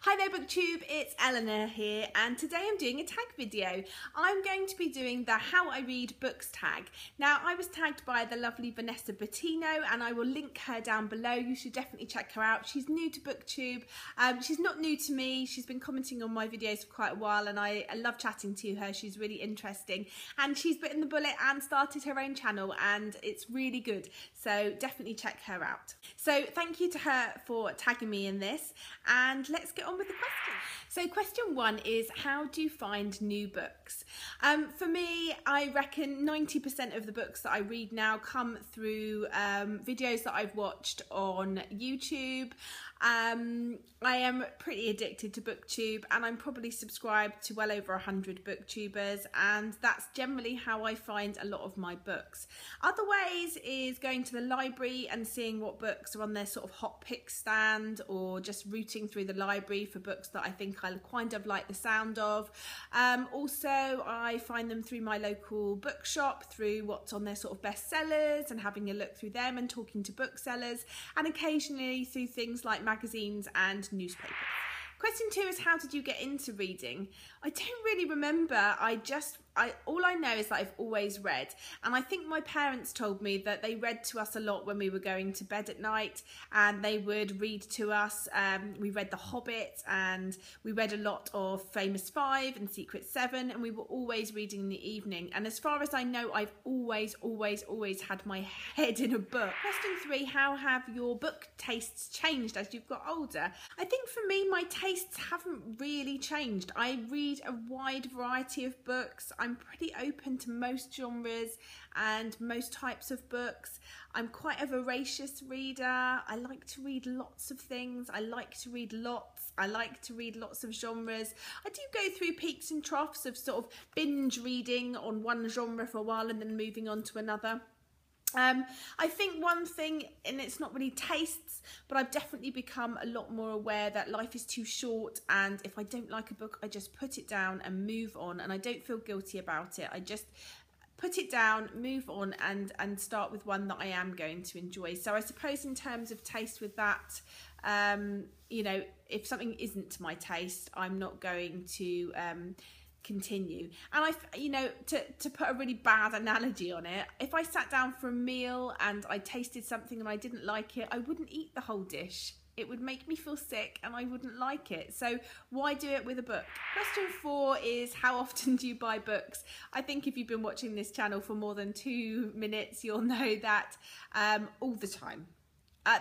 Hi there BookTube, it's Eleanor here and today I'm doing a tag video. I'm going to be doing the How I Read Books tag. Now I was tagged by the lovely Vanessa Bettino and I will link her down below. You should definitely check her out. She's new to BookTube. She's not new to me. She's been commenting on my videos for quite a while and I love chatting to her. She's really interesting and she's bitten the bullet and started her own channel and it's really good. So definitely check her out. So thank you to her for tagging me in this and let's get on with the question. So question one is, how do you find new books? For me, I reckon 90% of the books that I read now come through videos that I've watched on YouTube. I am pretty addicted to BookTube and I'm probably subscribed to well over 100 BookTubers, and that's generally how I find a lot of my books. Other ways is going to the library and seeing what books are on their sort of hot pick stand, or just rooting through the library for books that I think I kind of like the sound of. Also, I find them through my local bookshop, through what's on their sort of bestsellers and having a look through them and talking to booksellers, and occasionally through things like magazines and newspapers. Question two is, how did you get into reading? I don't really remember. All I know is that I've always read, and I think my parents told me that they read to us a lot when we were going to bed at night, and they would read to us. We read The Hobbit and we read a lot of Famous Five and Secret Seven, and we were always reading in the evening. And as far as I know, I've always had my head in a book. Question three, how have your book tastes changed as you've got older? I think for me, my tastes haven't really changed. I read a wide variety of books. I'm pretty open to most genres and most types of books. I'm quite a voracious reader. I like to read lots of things. I like to read lots. I like to read lots of genres. I do go through peaks and troughs of sort of binge reading on one genre for a while and then moving on to another. I think one thing, and it's not really tastes, but I've definitely become a lot more aware that life is too short, and if I don't like a book, I just put it down and move on, and I don't feel guilty about it. I just put it down, move on, and start with one that I am going to enjoy. So I suppose in terms of taste with that, you know, if something isn't to my taste, I'm not going to continue. And to put a really bad analogy on it, if I sat down for a meal and I tasted something and I didn't like it, I wouldn't eat the whole dish. It would make me feel sick and I wouldn't like it. So why do it with a book? Question four is, how often do you buy books? I think if you've been watching this channel for more than 2 minutes, you'll know that all the time.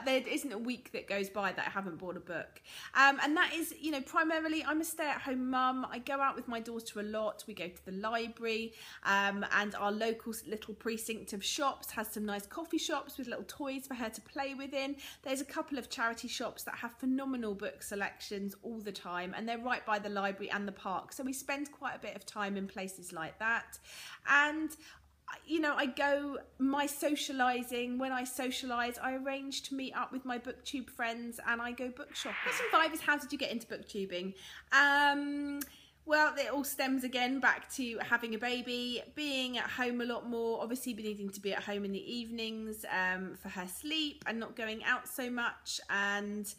There isn't a week that goes by that I haven't bought a book. And that is, you know, primarily I'm a stay-at-home mum. I go out with my daughter a lot. We go to the library, and our local little precinct of shops has some nice coffee shops with little toys for her to play within. There's a couple of charity shops that have phenomenal book selections all the time, and they're right by the library and the park. So we spend quite a bit of time in places like that. And you know, my socialising, when I socialise, I arrange to meet up with my BookTube friends and I go book shopping. Question five is, how did you get into BookTubing? Well, it all stems again back to having a baby, being at home a lot more, obviously needing to be at home in the evenings for her sleep and not going out so much, and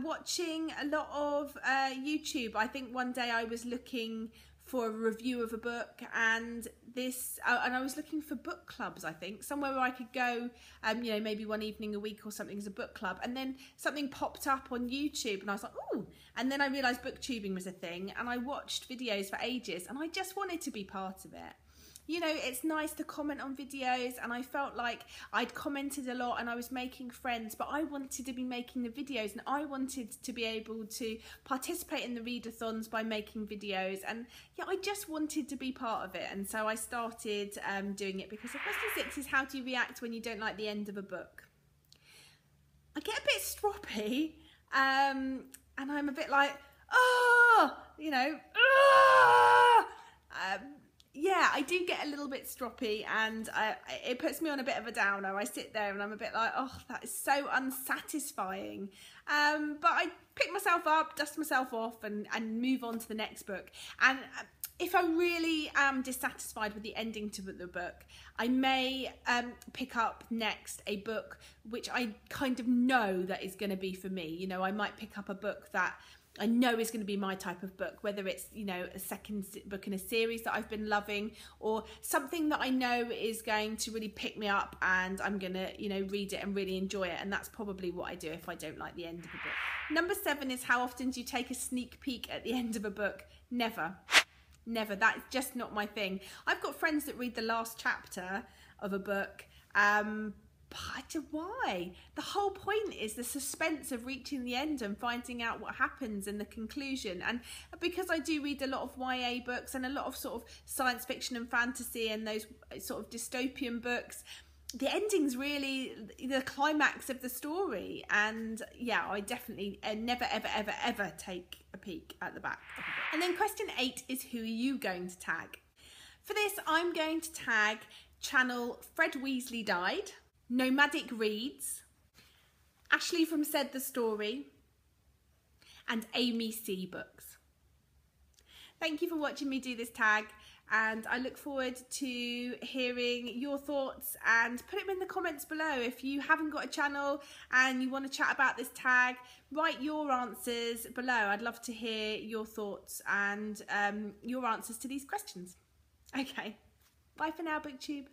watching a lot of YouTube. I think one day I was looking for a review of a book, and I was looking for book clubs, I think, somewhere where I could go, you know, maybe one evening a week or something as a book club, and then something popped up on YouTube and I was like, ooh, and then I realised booktubing was a thing, and I watched videos for ages and I just wanted to be part of it. You know, it's nice to comment on videos, and I felt like I'd commented a lot and I was making friends, but I wanted to be making the videos and I wanted to be able to participate in the readathons by making videos, and yeah, I just wanted to be part of it, and so I started doing it. Because question six is, how do you react when you don't like the end of a book? I get a bit stroppy, and I'm a bit like, oh, you know, yeah, I do get a little bit stroppy, and it puts me on a bit of a downer. I sit there and I'm a bit like, oh, that is so unsatisfying. But I pick myself up, dust myself off, and move on to the next book. And if I really am dissatisfied with the ending to the book, I may pick up next a book which I kind of know that is going to be for me. You know, I might pick up a book that I know is going to be my type of book, whether it's, you know, a second book in a series that I've been loving, or something that I know is going to really pick me up and I'm going to, you know, read it and really enjoy it. And that's probably what I do if I don't like the end of a book. Number 7 is, how often do you take a sneak peek at the end of a book? Never. Never. That's just not my thing. I've got friends that read the last chapter of a book. But why? The whole point is the suspense of reaching the end and finding out what happens in the conclusion. And because I do read a lot of YA books and a lot of sort of science fiction and fantasy and those sort of dystopian books, the ending's really the climax of the story. And yeah, I definitely never, ever, ever, ever take a peek at the back of a book. And then question 8 is, who are you going to tag? For this, I'm going to tag channel Fred Weasley Died, Nomadic Reads, Ashley from Said the Story, and Amy C Books. Thank you for watching me do this tag, and I look forward to hearing your thoughts, and put them in the comments below. If you haven't got a channel and you want to chat about this tag, write your answers below. I'd love to hear your thoughts and your answers to these questions. Okay, bye for now, BookTube.